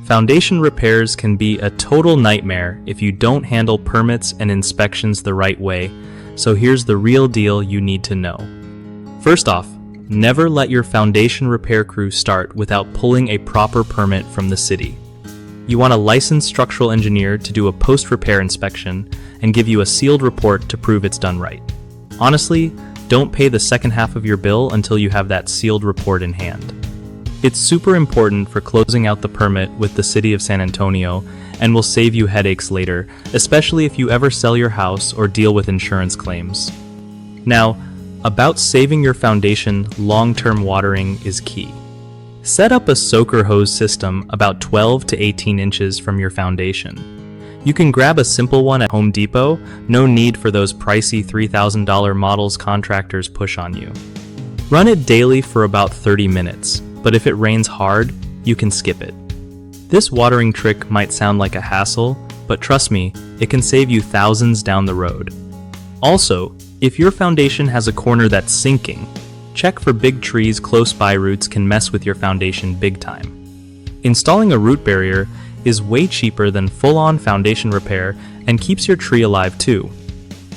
Foundation repairs can be a total nightmare if you don't handle permits and inspections the right way, so here's the real deal you need to know. First off, never let your foundation repair crew start without pulling a proper permit from the city. You want a licensed structural engineer to do a post-repair inspection and give you a sealed report to prove it's done right. Honestly, don't pay the second half of your bill until you have that sealed report in hand. It's super important for closing out the permit with the City of San Antonio and will save you headaches later, especially if you ever sell your house or deal with insurance claims. Now, about saving your foundation, long-term watering is key. Set up a soaker hose system about 12 to 18 inches from your foundation. You can grab a simple one at Home Depot, no need for those pricey $3,000 models contractors push on you. Run it daily for about 30 minutes, but if it rains hard, you can skip it. This watering trick might sound like a hassle, but trust me, it can save you thousands down the road. Also, if your foundation has a corner that's sinking, check for big trees close by. Roots can mess with your foundation big time. Installing a root barrier is way cheaper than full-on foundation repair and keeps your tree alive too.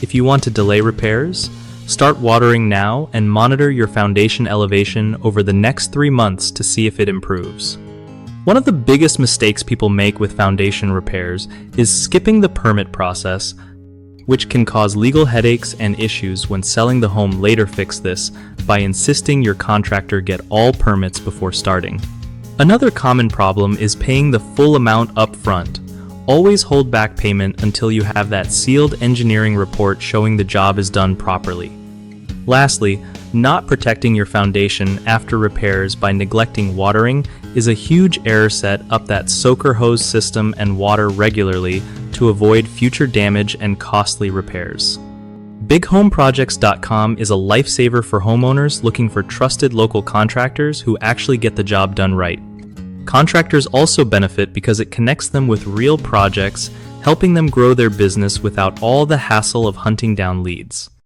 If you want to delay repairs, start watering now and monitor your foundation elevation over the next 3 months to see if it improves. One of the biggest mistakes people make with foundation repairs is skipping the permit process, which can cause legal headaches and issues when selling the home later. Fix this by insisting your contractor get all permits before starting. Another common problem is paying the full amount upfront. Always hold back payment until you have that sealed engineering report showing the job is done properly. Lastly, not protecting your foundation after repairs by neglecting watering is a huge error. Set up that soaker hose system and water regularly to avoid future damage and costly repairs. BigHomeProjects.com is a lifesaver for homeowners looking for trusted local contractors who actually get the job done right. Contractors also benefit because it connects them with real projects, helping them grow their business without all the hassle of hunting down leads.